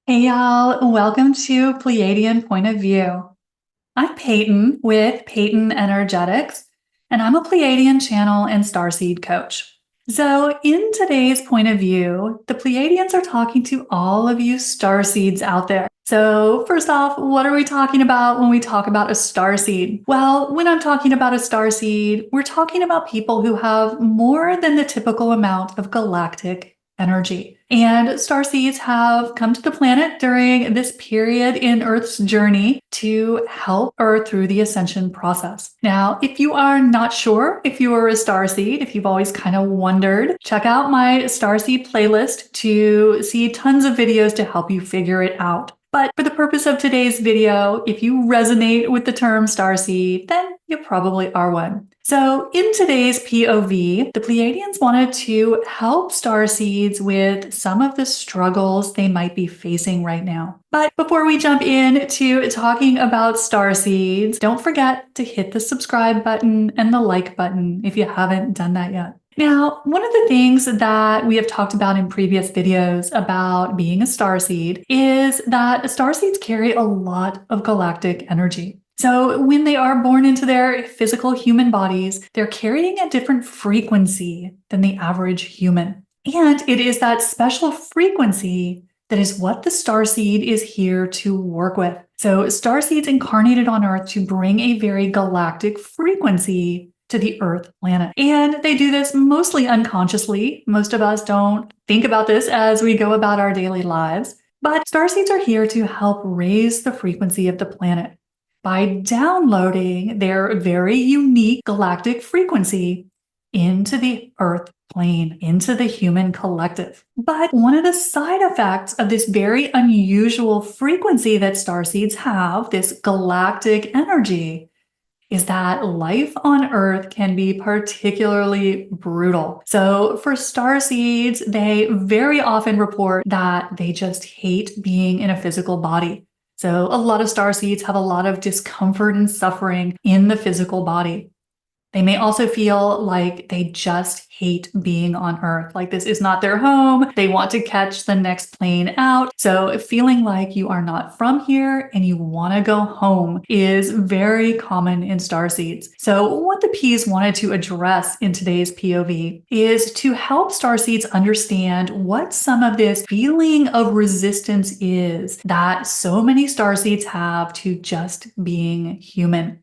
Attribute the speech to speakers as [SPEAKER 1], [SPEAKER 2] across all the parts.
[SPEAKER 1] Hey y'all, welcome to Pleiadian Point of View. I'm Peyton with Peyton Energetics, and I'm a Pleiadian channel and starseed coach. So, in today's point of view, the Pleiadians are talking to all of you starseeds out there. So, first off, what are we talking about when we talk about a starseed? Well, when I'm talking about a starseed, we're talking about people who have more than the typical amount of galactic energy. And starseeds have come to the planet during this period in Earth's journey to help Earth through the ascension process. Now, if you are not sure if you are a starseed, if you've always kind of wondered, check out my starseed playlist to see tons of videos to help you figure it out. But for the purpose of today's video, if you resonate with the term starseed, then you probably are one. So in today's POV, the Pleiadians wanted to help starseeds with some of the struggles they might be facing right now. But before we jump into talking about starseeds, don't forget to hit the subscribe button and the like button if you haven't done that yet. Now, one of the things that we have talked about in previous videos about being a starseed is that starseeds carry a lot of galactic energy. So when they are born into their physical human bodies, they're carrying a different frequency than the average human. And it is that special frequency that is what the starseed is here to work with. So starseeds incarnated on Earth to bring a very galactic frequency to the Earth planet. And they do this mostly unconsciously. Most of us don't think about this as we go about our daily lives. But starseeds are here to help raise the frequency of the planet by downloading their very unique galactic frequency into the Earth plane, into the human collective. But one of the side effects of this very unusual frequency that starseeds have, this galactic energy, is that life on Earth can be particularly brutal. So for starseeds, they very often report that they just hate being in a physical body. So a lot of starseeds have a lot of discomfort and suffering in the physical body. They may also feel like they just hate being on Earth, like this is not their home. They want to catch the next plane out. So feeling like you are not from here and you want to go home is very common in starseeds. So what the Ps wanted to address in today's POV is to help starseeds understand what some of this feeling of resistance is that so many starseeds have to just being human,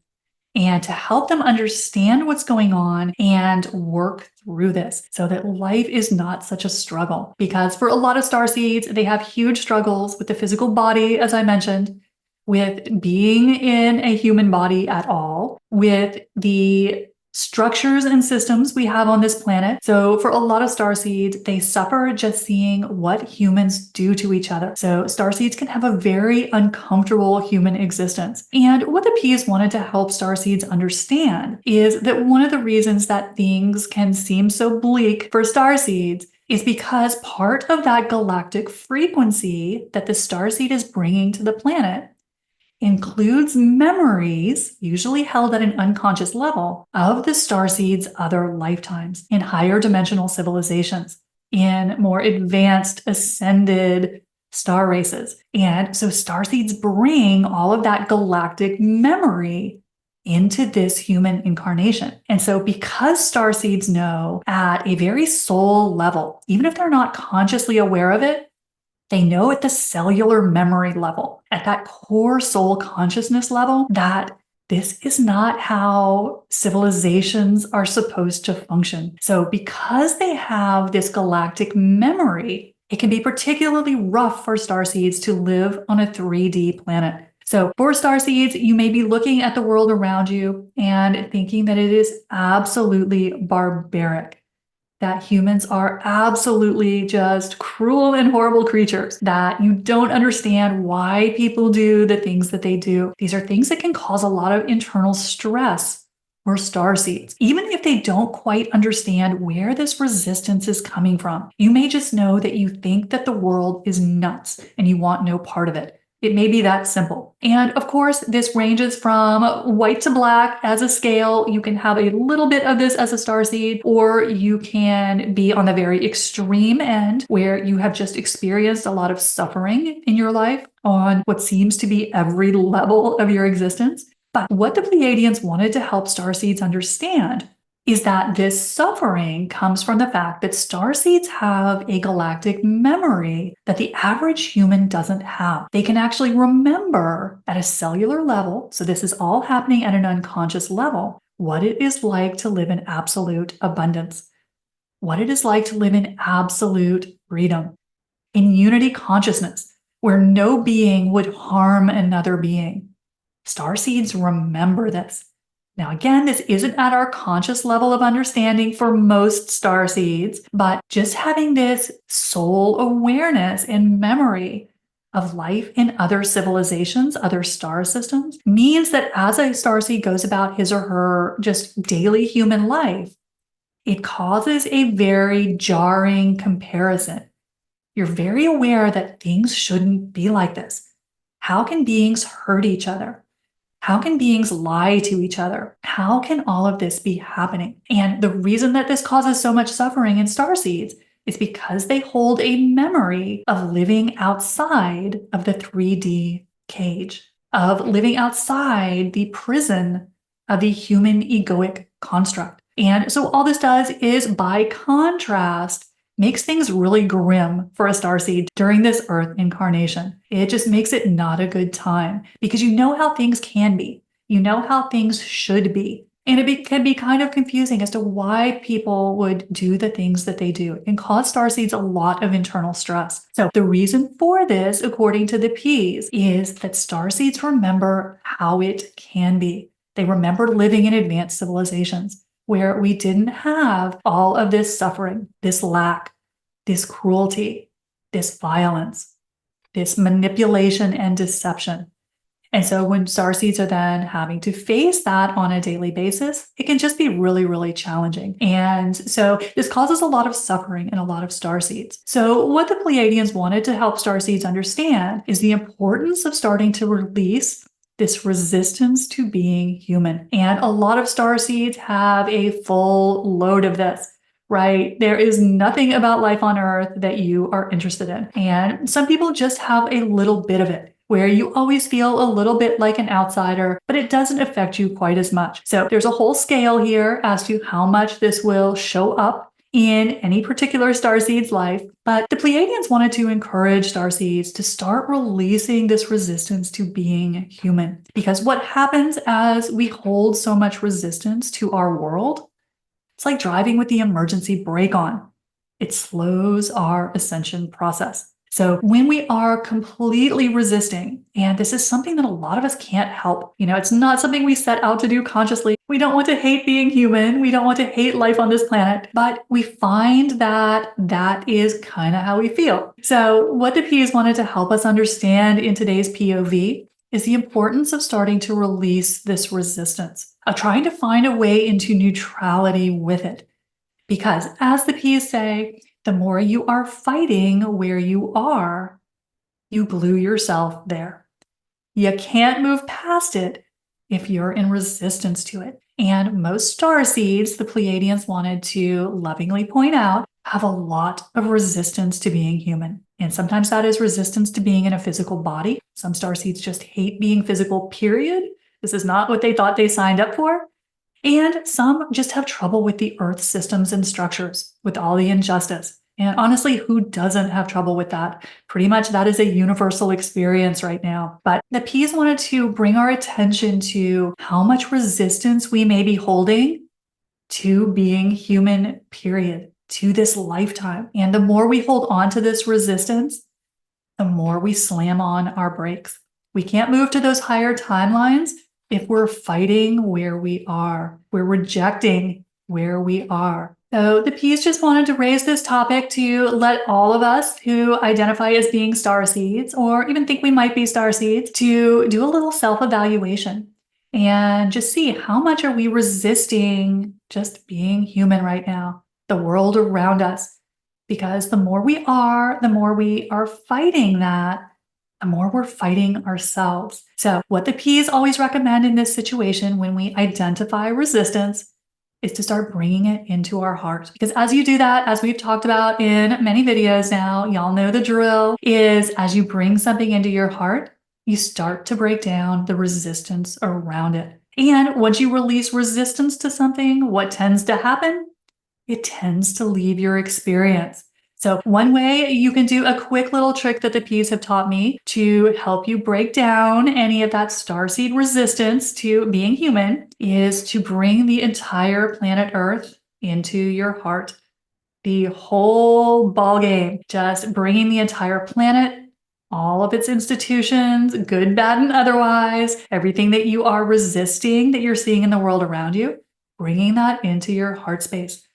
[SPEAKER 1] and to help them understand what's going on and work through this so that life is not such a struggle. Because for a lot of starseeds, they have huge struggles with the physical body, as I mentioned, with being in a human body at all, with the structures and systems we have on this planet. So for a lot of starseeds, they suffer just seeing what humans do to each other. So starseeds can have a very uncomfortable human existence. And what the Ps wanted to help starseeds understand is that one of the reasons that things can seem so bleak for starseeds is because part of that galactic frequency that the starseed is bringing to the planet includes memories, usually held at an unconscious level, of the starseed's other lifetimes in higher dimensional civilizations, in more advanced ascended star races. And so starseeds bring all of that galactic memory into this human incarnation. And so because starseeds know at a very soul level, even if they're not consciously aware of it, they know at the cellular memory level, at that core soul consciousness level, that this is not how civilizations are supposed to function. So because they have this galactic memory, it can be particularly rough for starseeds to live on a 3D planet. So for starseeds, you may be looking at the world around you and thinking that it is absolutely barbaric, that humans are absolutely just cruel and horrible creatures, that you don't understand why people do the things that they do. These are things that can cause a lot of internal stress for starseeds. Even if they don't quite understand where this resistance is coming from, you may just know that you think that the world is nuts and you want no part of it. It may be that simple. And of course, this ranges from white to black as a scale. You can have a little bit of this as a starseed, or you can be on the very extreme end where you have just experienced a lot of suffering in your life on what seems to be every level of your existence. But what the Pleiadians wanted to help starseeds understand is that this suffering comes from the fact that starseeds have a galactic memory that the average human doesn't have. They can actually remember at a cellular level, so this is all happening at an unconscious level, what it is like to live in absolute abundance, what it is like to live in absolute freedom, in unity consciousness, where no being would harm another being. Starseeds remember this. Now, again, this isn't at our conscious level of understanding for most starseeds, but just having this soul awareness and memory of life in other civilizations, other star systems, means that as a starseed goes about his or her just daily human life, it causes a very jarring comparison. You're very aware that things shouldn't be like this. How can beings hurt each other? How can beings lie to each other? How can all of this be happening? And the reason that this causes so much suffering in starseeds is because they hold a memory of living outside of the 3D cage, of living outside the prison of the human egoic construct. And so all this does is, by contrast, makes things really grim for a starseed during this Earth incarnation. It just makes it not a good time because you know how things can be. You know how things should be. And it can be kind of confusing as to why people would do the things that they do and cause starseeds a lot of internal stress. So the reason for this, according to the Ps, is that starseeds remember how it can be. They remember living in advanced civilizations where we didn't have all of this suffering, this lack, this cruelty, this violence, this manipulation and deception. And so when starseeds are then having to face that on a daily basis, it can just be really, really challenging. And so this causes a lot of suffering in a lot of starseeds. So what the Pleiadians wanted to help starseeds understand is the importance of starting to release this resistance to being human. And a lot of starseeds have a full load of this, right? There is nothing about life on Earth that you are interested in. And some people just have a little bit of it, where you always feel a little bit like an outsider, but it doesn't affect you quite as much. So there's a whole scale here as to how much this will show up in any particular starseed's life. But the Pleiadians wanted to encourage starseeds to start releasing this resistance to being human. Because what happens as we hold so much resistance to our world, it's like driving with the emergency brake on. It slows our ascension process. So when we are completely resisting, and this is something that a lot of us can't help, it's not something we set out to do consciously. We don't want to hate being human. We don't want to hate life on this planet, but we find that that is kind of how we feel. So what the Ps wanted to help us understand in today's POV is the importance of starting to release this resistance, of trying to find a way into neutrality with it. Because as the Ps say, the more you are fighting where you are, you glue yourself there. You can't move past it if you're in resistance to it. And most starseeds, the Pleiadians wanted to lovingly point out, have a lot of resistance to being human. And sometimes that is resistance to being in a physical body. Some starseeds just hate being physical, period. This is not what they thought they signed up for. And some just have trouble with the Earth systems and structures, with all the injustice. And honestly, who doesn't have trouble with that? Pretty much that is a universal experience right now. But the Ps wanted to bring our attention to how much resistance we may be holding to being human, period, to this lifetime. And the more we hold on to this resistance, the more we slam on our brakes. We can't move to those higher timelines if we're fighting where we are. We're rejecting where we are. So the Ps just wanted to raise this topic to let all of us who identify as being starseeds, or even think we might be starseeds, to do a little self-evaluation and just see how much are we resisting just being human right now, the world around us. Because the more we are fighting that, the more we're fighting ourselves. So, what the P's always recommend in this situation when we identify resistance is to start bringing it into our heart. Because as you do that, as we've talked about in many videos now, y'all know the drill is as you bring something into your heart, you start to break down the resistance around it. And once you release resistance to something, what tends to happen? It tends to leave your experience. So, one way you can do a quick little trick that the P's have taught me to help you break down any of that starseed resistance to being human is to bring the entire planet Earth into your heart. The whole ball game, just bringing the entire planet, all of its institutions, good, bad, and otherwise, everything that you are resisting that you're seeing in the world around you, bringing that into your heart space.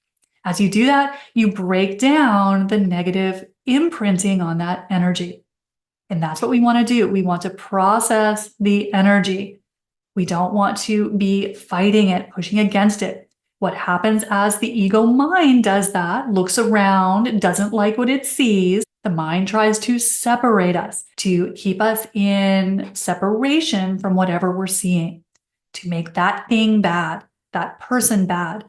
[SPEAKER 1] As you do that, you break down the negative imprinting on that energy. And that's what we want to do. We want to process the energy. We don't want to be fighting it, pushing against it. What happens as the ego mind does that, looks around, doesn't like what it sees, the mind tries to separate us, to keep us in separation from whatever we're seeing, to make that thing bad, that person bad.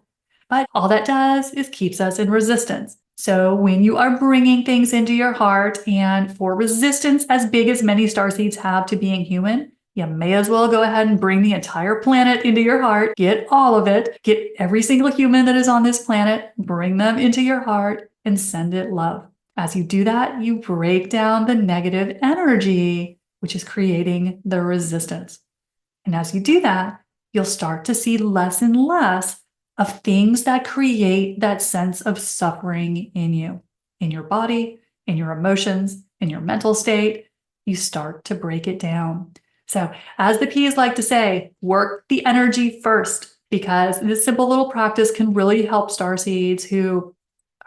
[SPEAKER 1] But all that does is keeps us in resistance. So when you are bringing things into your heart and for resistance as big as many starseeds have to being human, you may as well go ahead and bring the entire planet into your heart, get all of it, get every single human that is on this planet, bring them into your heart and send it love. As you do that, you break down the negative energy, which is creating the resistance. And as you do that, you'll start to see less and less of things that create that sense of suffering in you, in your body, in your emotions, in your mental state. You start to break it down. So, as the P's like to say, work the energy first, because this simple little practice can really help starseeds who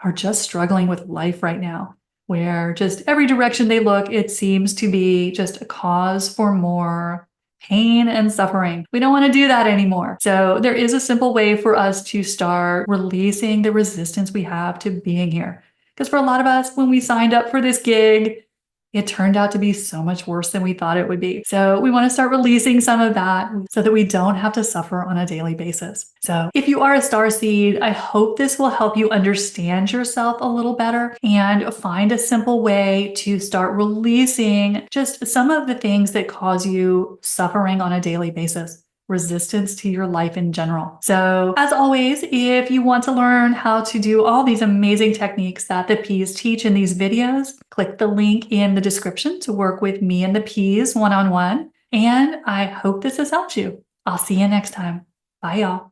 [SPEAKER 1] are just struggling with life right now, where just every direction they look, it seems to be just a cause for more pain and suffering. We don't want to do that anymore. So there is a simple way for us to start releasing the resistance we have to being here. Because for a lot of us, when we signed up for this gig, it turned out to be so much worse than we thought it would be. So we want to start releasing some of that so that we don't have to suffer on a daily basis. So if you are a starseed, I hope this will help you understand yourself a little better and find a simple way to start releasing just some of the things that cause you suffering on a daily basis. Resistance to your life in general. So as always, if you want to learn how to do all these amazing techniques that the P's teach in these videos, click the link in the description to work with me and the P's one-on-one. And I hope this has helped you. I'll see you next time. Bye, y'all.